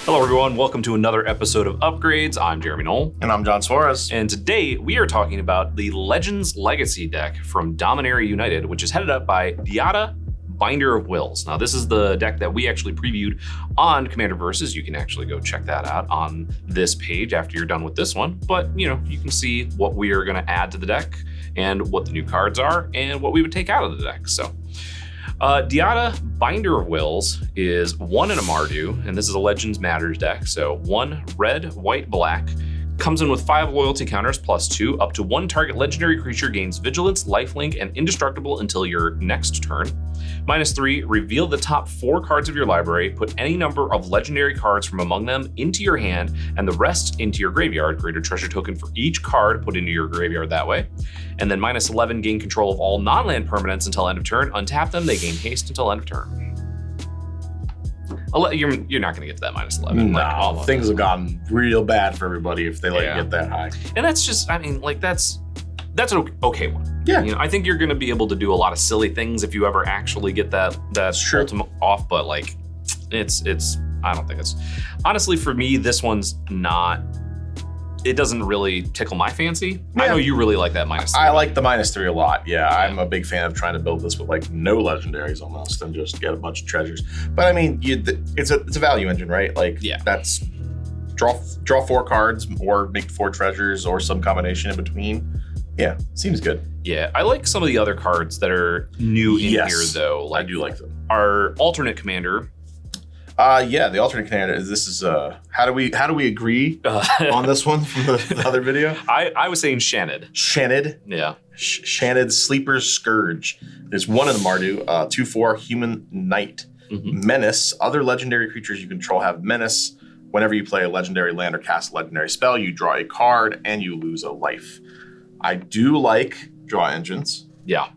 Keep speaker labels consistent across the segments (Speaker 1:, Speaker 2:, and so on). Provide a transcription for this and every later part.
Speaker 1: Hello everyone, welcome to another episode of Upgrades. I'm Jeremy Knoll.
Speaker 2: And I'm John Suarez.
Speaker 1: And today we are talking about the Legends Legacy deck from Dominaria United, which is headed up by Dihada, Binder of Wills. Now this is the deck that we actually previewed on Commander Versus. You can actually go check that out on this page after you're done with this one. But you can see what we are gonna add to the deck and what the new cards are and what we would take out of the deck. So Dihada, Binder of Wills is 1 in a Mardu, and this is a Legends Matters deck. So 1 red, white, black. Comes in with 5 loyalty counters +2. Up to 1 target legendary creature gains vigilance, lifelink, and indestructible until your next turn. -3, reveal the top 4 cards of your library. Put any number of legendary cards from among them into your hand and the rest into your graveyard. Create a treasure token for each card put into your graveyard that way. And then -11, gain control of all non-land permanents until end of turn. Untap them, they gain haste until end of turn. You're not going to get to that -11.
Speaker 2: No, things have gotten real bad for everybody if they let you get that high.
Speaker 1: And that's just, that's an okay one.
Speaker 2: Yeah.
Speaker 1: I think you're going to be able to do a lot of silly things if you ever actually get that ultimate off, but it's I don't think it's, honestly for me, this one's not, it doesn't really tickle my fancy. Yeah. I know you really like that -3.
Speaker 2: I like the -3 a lot. Yeah, I'm a big fan of trying to build this with no legendaries almost and just get a bunch of treasures. But I mean, it's a value engine, right? That's draw 4 cards or make 4 treasures or some combination in between. Yeah, seems good.
Speaker 1: Yeah, I like some of the other cards that are new in here though.
Speaker 2: I do like them.
Speaker 1: Our alternate commander.
Speaker 2: The alternate commander. This is how do we agree on this one from the other video?
Speaker 1: I was saying Shanid.
Speaker 2: Shanid?
Speaker 1: Yeah.
Speaker 2: Shanid Sleeper's Scourge. There's 1 in the Mardu, 2/4 Human Knight. Mm-hmm. Menace. Other legendary creatures you control have Menace. Whenever you play a legendary land or cast a legendary spell, you draw a card and you lose a life. I do like draw engines.
Speaker 1: Yeah.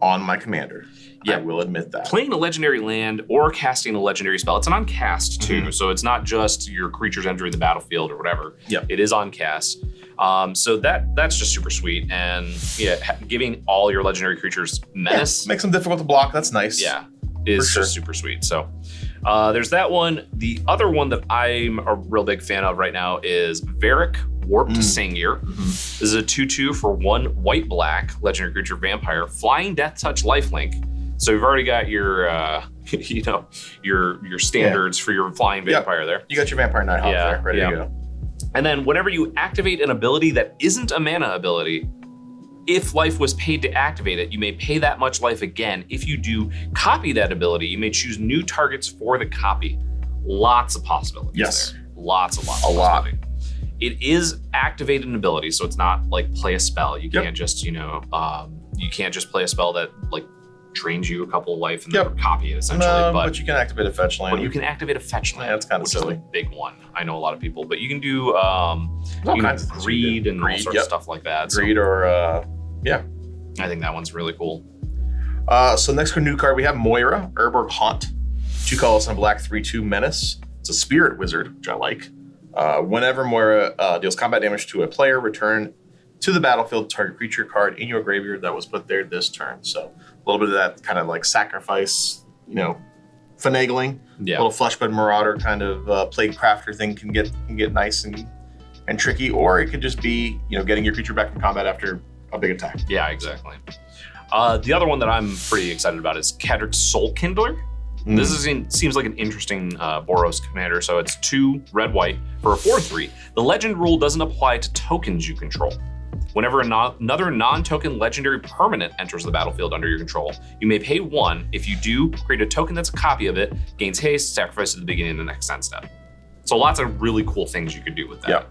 Speaker 2: On my commander. Yeah, I will admit that.
Speaker 1: Playing a legendary land or casting a legendary spell, it's an uncast too. So it's not just your creatures entering the battlefield or whatever.
Speaker 2: Yep.
Speaker 1: It is on cast. So that's just super sweet. And giving all your legendary creatures Menace.
Speaker 2: Makes them difficult to block. That's nice.
Speaker 1: Yeah, is just super sweet. So there's that one. The other one that I'm a real big fan of right now is Varric, Warped Sengir. This is a 2/2 for 1 white-black legendary creature vampire, flying death touch lifelink. So you've already got your your standards for your flying vampire there.
Speaker 2: You got your Vampire Nighthawk there, ready to go.
Speaker 1: And then whenever you activate an ability that isn't a mana ability, if life was paid to activate it, you may pay that much life again. If you do copy that ability, you may choose new targets for the copy. Lots of possibilities there. Lots of possibilities. It is activated an ability, so it's not like play a spell. You can't just, you can't just play a spell that drains you a couple of life and then copy it essentially.
Speaker 2: But you can activate a fetch land.
Speaker 1: But you can activate a fetch land.
Speaker 2: Yeah, that's kind of silly.
Speaker 1: Is a big one. I know a lot of people, but you can do greed and all sorts of stuff like that.
Speaker 2: Greed I
Speaker 1: think that one's really cool.
Speaker 2: So next new card we have Moira, Urborg Haunt. 2 colors and a black 3/2 Menace. It's a spirit wizard, which I like. Whenever Moira deals combat damage to a player, return to the battlefield target creature card in your graveyard that was put there this turn. So a little bit of that kind of sacrifice, finagling. Yeah. A little Fleshbud Marauder kind of Plague Crafter thing can get nice and tricky, or it could just be getting your creature back from combat after a big attack.
Speaker 1: Yeah, exactly. The other one that I'm pretty excited about is Kadric's Soul Kindler. This seems like an interesting Boros commander. So it's 2 red-white for a 4/3. The legend rule doesn't apply to tokens you control. Whenever another non-token legendary permanent enters the battlefield under your control, you may pay 1. If you do, create a token that's a copy of it, gains haste, sacrifice at the beginning of the next end step. So lots of really cool things you could do with that.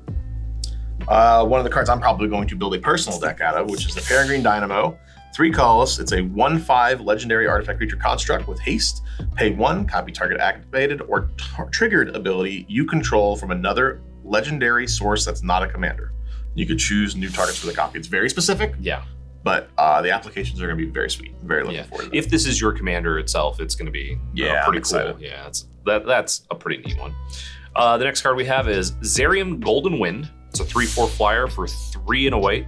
Speaker 2: Yeah. One of the cards I'm probably going to build a personal deck out of, which is the Peregrine Dynamo. 3 colors. It's a 1/5 legendary artifact creature construct with haste. Pay 1, copy target activated or triggered ability you control from another legendary source that's not a commander. You could choose new targets for the copy. It's very specific.
Speaker 1: Yeah.
Speaker 2: But the applications are going to be very sweet. Very looking forward to that.
Speaker 1: If this is your commander itself, it's going to be pretty cool. Yeah, that's a pretty neat one. The next card we have is Zerium Golden Wind. It's a 3/4 flyer for 3 and a white,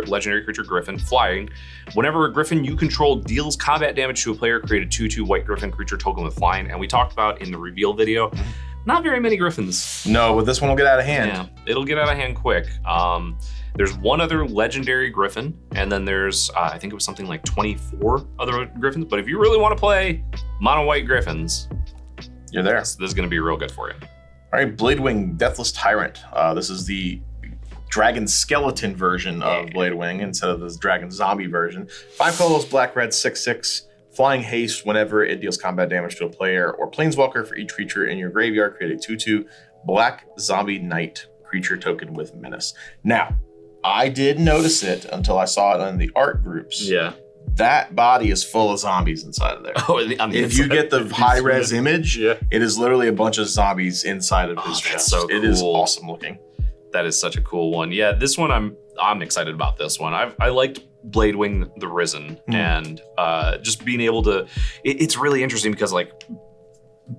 Speaker 1: legendary creature Griffin, flying. Whenever a Griffin you control deals combat damage to a player, create a 2/2 white Griffin creature token with flying. And we talked about in the reveal video not very many Griffins.
Speaker 2: No, but this one will get out of hand.
Speaker 1: Yeah, it'll get out of hand quick. There's one other legendary Griffin, and then there's, I think it was something like 24 other Griffins. But if you really want to play mono white Griffins,
Speaker 2: you're there.
Speaker 1: This is going to be real good for you.
Speaker 2: All right, Bladewing Deathless Tyrant. This is the dragon skeleton version of Bladewing instead of this dragon zombie version. 5 colors, black, red, 6/6. Flying haste whenever it deals combat damage to a player or planeswalker. For each creature in your graveyard, create a 2/2 black zombie knight creature token with menace. Now, I did notice it until I saw it on the art groups.
Speaker 1: Yeah.
Speaker 2: That body is full of zombies inside of there.
Speaker 1: Oh,
Speaker 2: if you get the high-res image, it is literally a bunch of zombies inside of his chest.
Speaker 1: So cool.
Speaker 2: It is awesome looking.
Speaker 1: That is such a cool one. Yeah, this one I'm excited about this one. I liked Bladewing the Risen, and just being able to, it's really interesting because like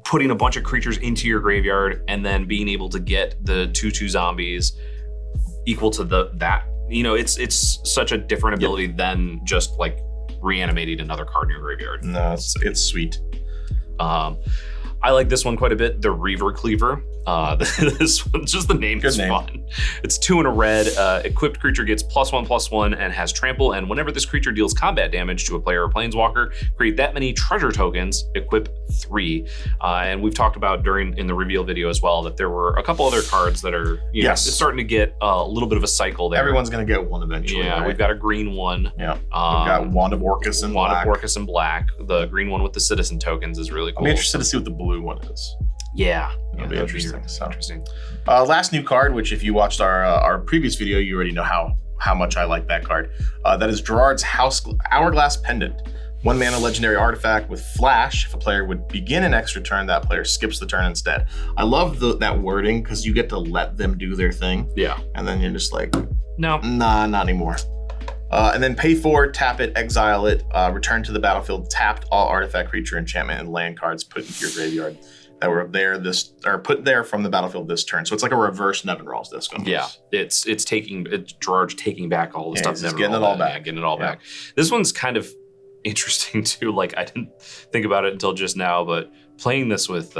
Speaker 1: putting a bunch of creatures into your graveyard and then being able to get the 2/2 zombies equal to that. You know, it's such a different ability than just like reanimating another card in your graveyard.
Speaker 2: No, it's sweet.
Speaker 1: I like this one quite a bit. The Reaver Cleaver. This one, just the name is fun. It's 2 and a red. Equipped creature gets +1/+1 and has trample. And whenever this creature deals combat damage to a player or planeswalker, create that many treasure tokens. Equip 3. And we've talked about in the reveal video as well that there were a couple other cards that are it's starting to get a little bit of a cycle there.
Speaker 2: Everyone's gonna get one eventually.
Speaker 1: Yeah,
Speaker 2: right?
Speaker 1: we've got a green one.
Speaker 2: Yeah, we've got Wand of Orcus in black.
Speaker 1: Wand of Orcus in black. The green one with the citizen tokens is really cool.
Speaker 2: I'll be interested to see what the blue one is.
Speaker 1: Yeah,
Speaker 2: that'll be interesting.
Speaker 1: Interesting.
Speaker 2: Last new card, which if you watched our previous video, you already know how much I like that card. That is Gerard's Hourglass Pendant. 1 mana legendary artifact with flash. If a player would begin an extra turn, that player skips the turn instead. I love that wording because you get to let them do their thing.
Speaker 1: Yeah.
Speaker 2: And then you're just like,
Speaker 1: no,
Speaker 2: nah, not anymore. And then pay 4, tap it, exile it, return to the battlefield, tapped all artifact, creature, enchantment, and land cards put into your graveyard that were there put there from the battlefield this turn. So it's like a reverse Nevin Rawls disc.
Speaker 1: Yeah, it's Gerard's taking back all the stuff.
Speaker 2: He's getting it all back.
Speaker 1: Yeah, getting it all back. This one's kind of interesting too. Like I didn't think about it until just now, but playing this with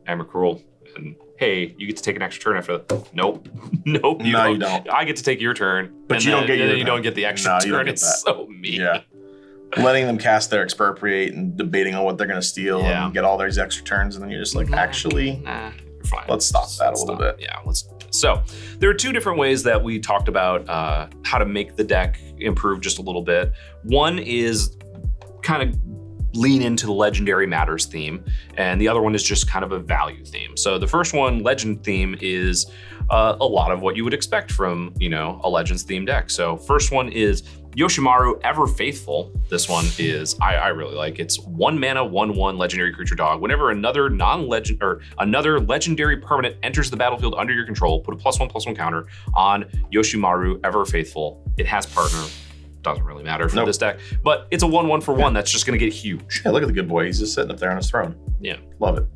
Speaker 1: Amarcurl and hey, you get to take an extra turn after that. Nope. You don't. I get to take your turn,
Speaker 2: but you don't get your turn.
Speaker 1: You don't get the extra turn. It's so mean.
Speaker 2: Yeah. Letting them cast their expropriate and debating on what they're going to steal and get all these extra turns, and then you're just like, actually,
Speaker 1: you're fine.
Speaker 2: Let's stop that a little bit.
Speaker 1: Yeah, So there are 2 different ways that we talked about how to make the deck improve just a little bit. One is kind of lean into the Legendary Matters theme, and the other one is just kind of a value theme. So the first one, Legend theme, is a lot of what you would expect from, a Legends themed deck. So first one is Yoshimaru Ever Faithful. This one is, I really like. It's 1 mana, 1/1 legendary creature dog. Whenever another non-legend or another legendary permanent enters the battlefield under your control, put a +1/+1 counter on Yoshimaru Ever Faithful. It has partner. Doesn't really matter for this deck, but it's a 1/1 for 1 that's just going to get huge.
Speaker 2: Yeah, look at the good boy. He's just sitting up there on his throne.
Speaker 1: Yeah.
Speaker 2: Love it.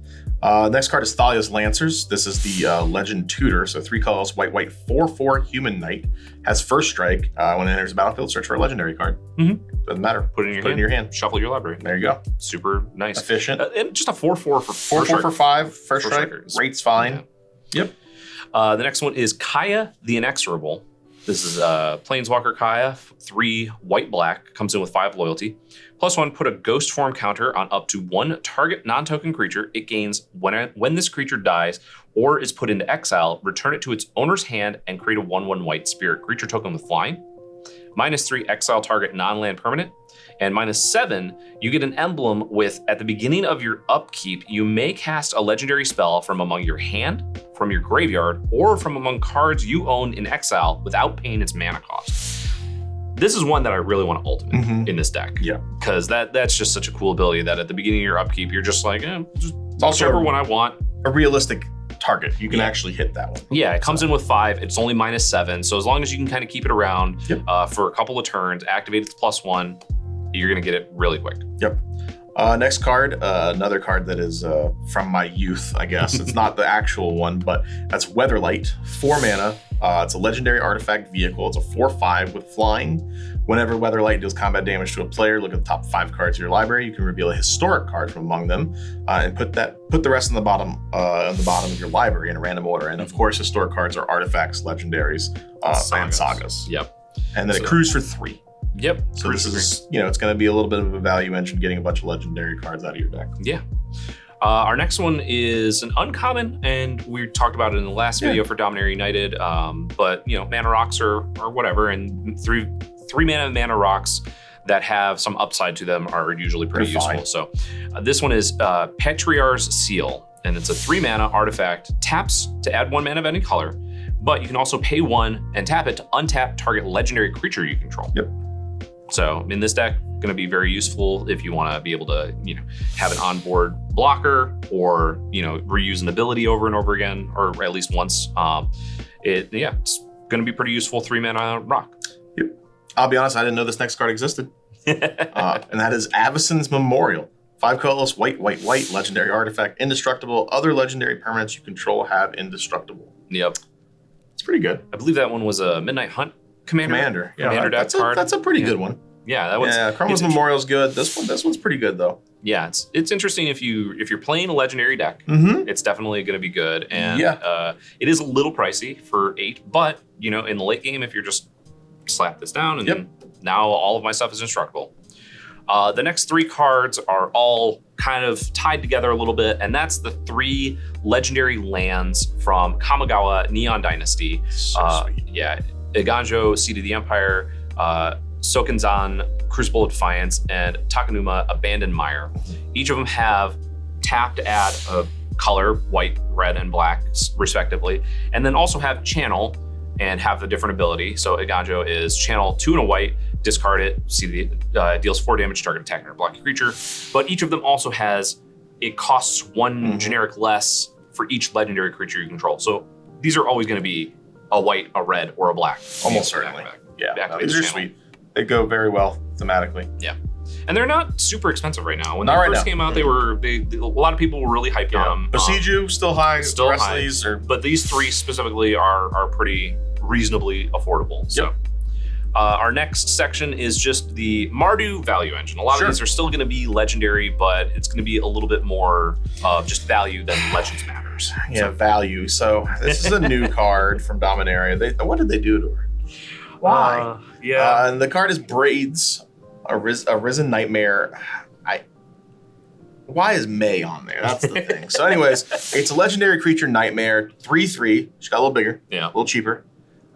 Speaker 2: Next card is Thalia's Lancers. This is the Legend Tutor. So 3 colors, white, 4/4 human knight. Has first strike. When it enters the battlefield, search for a legendary card. Doesn't matter.
Speaker 1: Put it in your hand. Shuffle your library.
Speaker 2: There you go.
Speaker 1: Super nice.
Speaker 2: Efficient.
Speaker 1: And just a 4/4 for
Speaker 2: 4/4 for 5. First strike. Rate's fine.
Speaker 1: Yeah. Yep. The next one is Kaya the Inexorable. This is Planeswalker Kaya, 3 white-black, comes in with 5 loyalty. +1, put a ghost form counter on up to 1 target non-token creature. It gains when this creature dies or is put into exile, return it to its owner's hand and create a 1/1 white spirit creature token with flying. -3, exile target non-land permanent. And -7, you get an emblem with, at the beginning of your upkeep, you may cast a legendary spell from among your hand, from your graveyard, or from among cards you own in exile without paying its mana cost. This is one that I really want to ultimate in this deck.
Speaker 2: Yeah.
Speaker 1: Because that's just such a cool ability that at the beginning of your upkeep, you're just like, just whichever one I want.
Speaker 2: A realistic target. You can actually hit that one.
Speaker 1: Yeah, it comes in with 5. It's only -7. So as long as you can kind of keep it around for a couple of turns, activate its +1, you're going to get it really quick.
Speaker 2: Yep. Next card, another card that is from my youth, I guess. It's not the actual one, but that's Weatherlight, 4 mana. It's a legendary artifact vehicle. It's a 4/5 with flying. Whenever Weatherlight deals combat damage to a player, look at the top 5 cards of your library. You can reveal a historic card from among them, and put the rest on the bottom of your library in a random order. And of course, historic cards are artifacts, legendaries, and sagas.
Speaker 1: Yep.
Speaker 2: And then it accrues for 3.
Speaker 1: Yep.
Speaker 2: So this is, it's going to be a little bit of a value engine getting a bunch of legendary cards out of your deck.
Speaker 1: Yeah. Our next one is an uncommon, and we talked about it in the last video for Dominaria United. But mana rocks or whatever, and three mana rocks that have some upside to them are usually pretty useful. So this one is Petriar's Seal, and it's a 3 mana artifact. Taps to add 1 mana of any color, but you can also pay 1 and tap it to untap target legendary creature you control.
Speaker 2: Yep.
Speaker 1: So in this deck, going to be very useful if you want to be able to, have an onboard blocker or, reuse an ability over and over again, or at least once. It's going to be pretty useful 3 mana rock.
Speaker 2: Yep. I'll be honest, I didn't know this next card existed. And that is Avacyn's Memorial. 5 colorless, white, legendary artifact, indestructible. Other legendary permanents you control have indestructible.
Speaker 1: Yep.
Speaker 2: It's pretty good.
Speaker 1: I believe that one was a Midnight Hunt Commander.
Speaker 2: Yeah,
Speaker 1: deck card.
Speaker 2: That's a pretty good one.
Speaker 1: Yeah, that one's.
Speaker 2: Yeah, Chroma's Memorial's good. This one's pretty good though.
Speaker 1: Yeah, it's interesting if you're playing a legendary deck. It's definitely going to be good, and it is a little pricey for 8. But in the late game, if you're just slap this down, and then now all of my stuff is indestructible. The next 3 cards are all kind of tied together a little bit, and that's the 3 legendary lands from Kamigawa Neon Dynasty.
Speaker 2: So sweet.
Speaker 1: Yeah, Iganjo, Seed of the Empire, Sokenzan, Crucible of Defiance, and Takanuma, Abandoned Mire. Each of them have tap to add a color, white, red, and black, respectively, and then also have channel and have the different ability. So Iganjo is channel 2 and a white, discard it, deals 4 damage to target attacking or blocking creature. But each of them also has, it costs 1 generic less for each legendary creature you control. So these are always going to be a white, a red, or a black.
Speaker 2: Almost certainly. Yeah, these are sweet. They go very well thematically.
Speaker 1: Yeah. And they're not super expensive right now. When
Speaker 2: not
Speaker 1: they first came out, a lot of people were really hyped on them.
Speaker 2: Besiege still high.
Speaker 1: Still high.
Speaker 2: These
Speaker 1: but these 3 specifically are pretty reasonably affordable. So our next section is just the Mardu value engine. A lot of these are still going to be legendary, but it's going to be a little bit more of just value than Legends matters.
Speaker 2: Yeah, value. So this is a new card from Dominaria. What did they do to her? Why? And the card is Braids, a Risen Nightmare. Why is May on there? That's the thing. So anyways, it's a legendary creature Nightmare, 3/3. She got a little bigger, a little cheaper.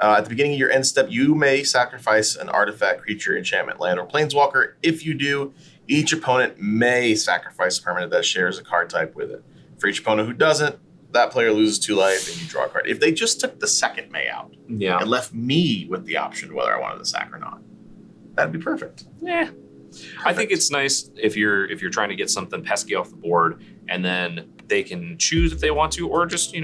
Speaker 2: At the beginning of your end step, you may sacrifice an artifact, creature, enchantment, land, or planeswalker. If you do, each opponent may sacrifice a permanent that shares a card type with it. For each opponent who doesn't, that player loses 2 life and you draw a card. If they just took the second May out and left me with the option whether I wanted to sack or not, that'd be perfect.
Speaker 1: Yeah. I think it's nice if you're trying to get something pesky off the board, and then they can choose if they want to, or just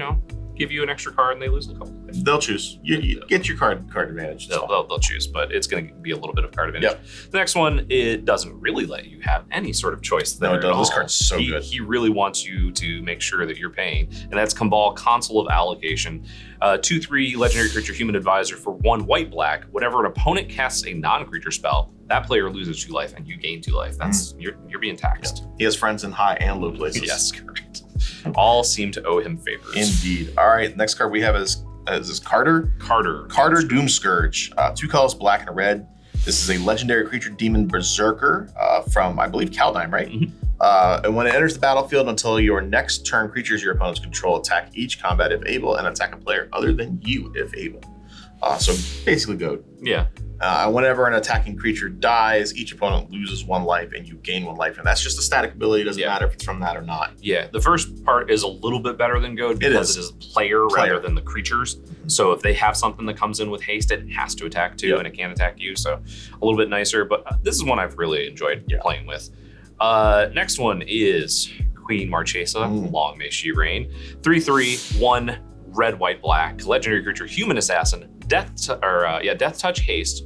Speaker 1: give you an extra card and they lose a couple.
Speaker 2: They'll choose. You get your card advantage.
Speaker 1: They'll choose, but it's going to be a little bit of card advantage. The next one, it doesn't really let you have any sort of choice there.
Speaker 2: No, it doesn't. This card's so good.
Speaker 1: He really wants you to make sure that you're paying, and that's Kambal, Consul of Allocation. 2/3 legendary creature, human advisor for 1 white/black. Whenever an opponent casts a non-creature spell, that player loses 2 life and you gain 2 life. That's you're being taxed.
Speaker 2: He has friends in high and low places.
Speaker 1: Yes, correct. All seem to owe him favors.
Speaker 2: Indeed. All right, next card we have is Carter. Carter Doomscourge. 2 colors, black and a red. This is a legendary creature, Demon Berserker, from, I believe, Kaldheim, right? And when it enters the battlefield, until your next turn, creatures your opponents control attack each combat if able, and attack a player other than you if able. So basically goat.
Speaker 1: Yeah.
Speaker 2: Whenever an attacking creature dies, each opponent loses 1 life and you gain 1 life. And that's just a static ability. It doesn't matter if it's from that or not.
Speaker 1: Yeah, the first part is a little bit better than Goad because it is player rather than the creatures. So if they have something that comes in with haste, it has to attack too, and it can attack you. So a little bit nicer, but this is one I've really enjoyed playing with. Next one is Queen Marchesa, long may she reign. 3/3, 1 red, white, black, legendary creature, human assassin, death touch haste.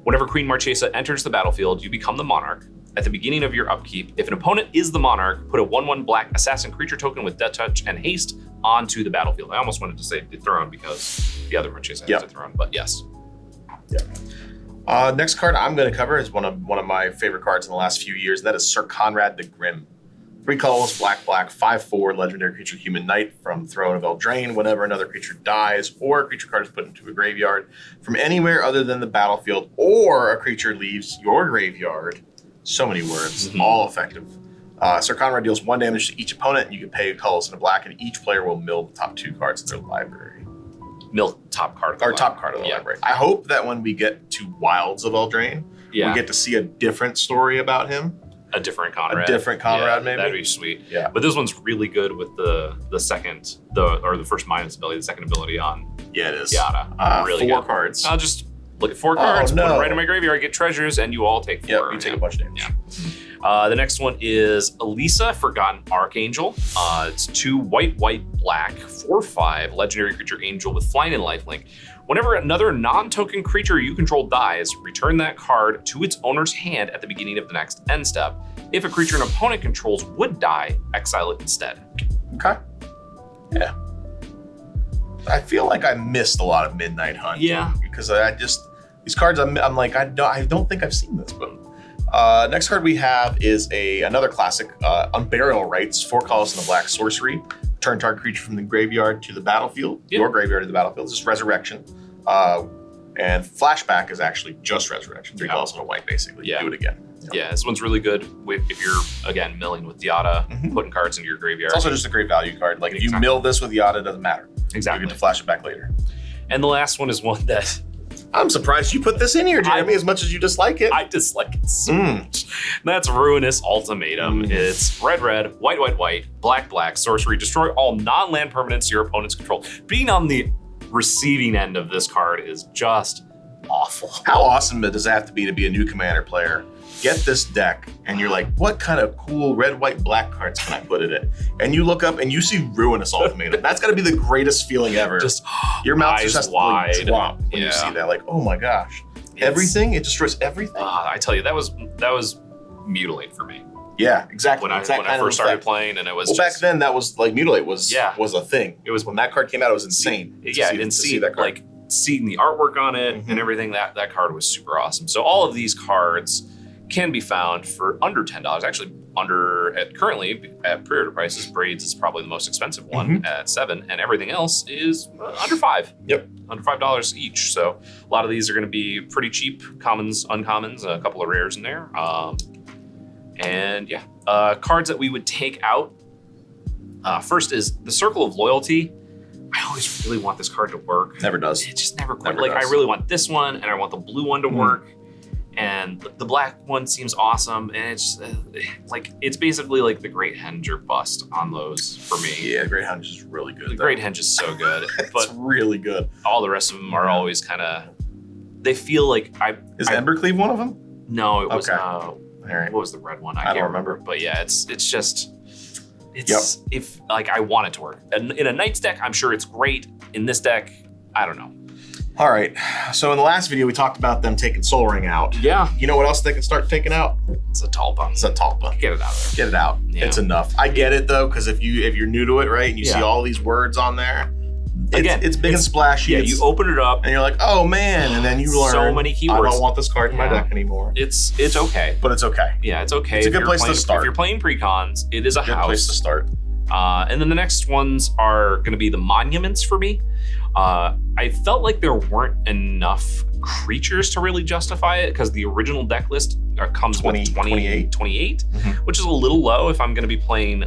Speaker 1: Whenever Queen Marchesa enters the battlefield, you become the monarch. at the beginning of your upkeep. If an opponent is the monarch, put a 1/1 black assassin creature token with Death Touch and haste onto the battlefield. I almost wanted to say dethrone because the other one has dethrone, but yes.
Speaker 2: Yeah. Next card I'm going to cover is one of my favorite cards in the last few years. And that is Sir Conrad the Grim. 3 colors, black, 5/4, legendary creature, human knight from Throne of Eldraine. Whenever another creature dies or a creature card is put into a graveyard from anywhere other than the battlefield, or a creature leaves your graveyard. So many words, all effective. Sir Conrad deals 1 damage to each opponent, and you can pay a colorless and a black, and each player will mill the top 2 cards in their library.
Speaker 1: Mill top card.
Speaker 2: Top card of the library. I hope that when we get to Wilds of Eldraine, we get to see a different story about him.
Speaker 1: A different Conrad.
Speaker 2: Maybe.
Speaker 1: That'd be sweet.
Speaker 2: Yeah.
Speaker 1: But this one's really good with the second, the first minus ability, the second ability on
Speaker 2: it is.
Speaker 1: Dihada. Really
Speaker 2: 4
Speaker 1: good.
Speaker 2: cards.
Speaker 1: I'll just look at 4 cards, put them right in my graveyard, get treasures, and you all take 4.
Speaker 2: Yeah, you take a bunch of damage.
Speaker 1: Yeah. The next one is Elisa, Forgotten Archangel. It's 2 white, black, 4/5, legendary creature angel with flying and lifelink. Whenever another non-token creature you control dies, return that card to its owner's hand at the beginning of the next end step. If a creature an opponent controls would die, exile it instead.
Speaker 2: Okay. Yeah. I feel like I missed a lot of Midnight Hunt.
Speaker 1: Yeah.
Speaker 2: Because these cards, I'm like, I don't think I've seen this, but next card we have is another classic, Unburial Rites, 4 colors and a black sorcery. Turn target creature from the graveyard to the battlefield. Your graveyard to the battlefield. It's just resurrection. And flashback is actually just resurrection. 3 colors and a white, basically. Do it again.
Speaker 1: Yeah, this one's really good if you're, again, milling with Dihada, putting cards into your graveyard.
Speaker 2: It's also just a great value card. Like, if you mill this with Dihada, it doesn't matter.
Speaker 1: Exactly.
Speaker 2: You get to flash it back later.
Speaker 1: And the last one is one that...
Speaker 2: I'm surprised you put this in here, Jeremy, as much as you dislike it.
Speaker 1: I dislike it so much. That's Ruinous Ultimatum. It's red, white, black, sorcery. Destroy all non-land permanents your opponents control. Being on the receiving end of this card is just awful.
Speaker 2: How awesome does it have to be a new Commander player? Get this deck, and you're like, what kind of cool red, white, black cards can I put in it? And you look up and you see Ruinous Ultimatum. That's got to be the greatest feeling ever.
Speaker 1: Just
Speaker 2: your mouth just has
Speaker 1: wide.
Speaker 2: to drop when you see that. Like, oh my gosh, everything, it destroys everything.
Speaker 1: I tell you, that was Mutilate for me.
Speaker 2: Yeah, exactly.
Speaker 1: When I first started playing, and it was
Speaker 2: back then that was like Mutilate was a thing.
Speaker 1: It was
Speaker 2: when that card came out. It was insane.
Speaker 1: See that card. Like seeing the artwork on it and everything. That card was super awesome. So all of these cards can be found for under $10. Actually, currently at pre-order prices, Braids is probably the most expensive one at $7, and everything else is under $5.
Speaker 2: Yep,
Speaker 1: under $5 each. So a lot of these are going to be pretty cheap, commons, uncommons, a couple of rares in there. Cards that we would take out. First is the Circle of Loyalty. I always really want this card to work.
Speaker 2: Never does.
Speaker 1: It just never quite. I really want this one, and I want the blue one to work. And the black one seems awesome, and it's it's basically like the Great Henge or bust on those for me.
Speaker 2: Yeah, Great Henge is really good.
Speaker 1: The Great Henge is so good,
Speaker 2: but really good.
Speaker 1: All the rest of them are always kind of. They feel like
Speaker 2: Is Embercleave one of them?
Speaker 1: No, it was.
Speaker 2: All right.
Speaker 1: What was the red one? I can't remember. But yeah, it's just. If I want it to work. And in a Knights deck, I'm sure it's great. In this deck, I don't know.
Speaker 2: All right. So in the last video, we talked about them taking Soul Ring out.
Speaker 1: Yeah.
Speaker 2: You know what else they can start taking out?
Speaker 1: It's a Talpa.
Speaker 2: Get it out of there. Get it out.
Speaker 1: Yeah.
Speaker 2: It's enough. I get it though, because if you're new to it, right, and you see all these words on there, it's big and splashy.
Speaker 1: Yeah, you open it up
Speaker 2: and you're like, oh man, and then you learn
Speaker 1: so many keywords.
Speaker 2: I don't want this card in my deck anymore.
Speaker 1: It's okay.
Speaker 2: But it's okay.
Speaker 1: Yeah, it's okay.
Speaker 2: It's a good place to start.
Speaker 1: If you're playing precons, it is a
Speaker 2: good place to start.
Speaker 1: And then the next ones are going to be the monuments for me. I felt like there weren't enough creatures to really justify it because the original deck list comes with 28, which is a little low. If I'm going to be playing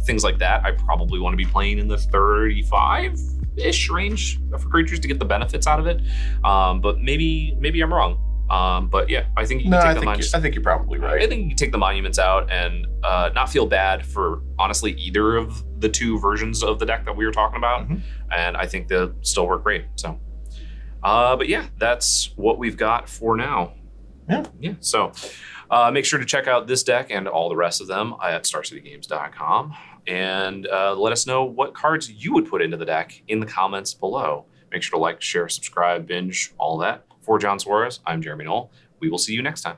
Speaker 1: things like that, I probably want to be playing in the 35-ish range for creatures to get the benefits out of it. But maybe I'm wrong. But yeah, I think you can take the monuments.
Speaker 2: I think you're probably right.
Speaker 1: I think you can take the monuments out and not feel bad for honestly either of the two versions of the deck that we were talking about. And I think they'll still work great. So, but yeah, that's what we've got for now. Yeah. So make sure to check out this deck and all the rest of them at StarCityGames.com and let us know what cards you would put into the deck in the comments below. Make sure to like, share, subscribe, binge, all that. For John Suarez, I'm Jeremy Knoll. We will see you next time.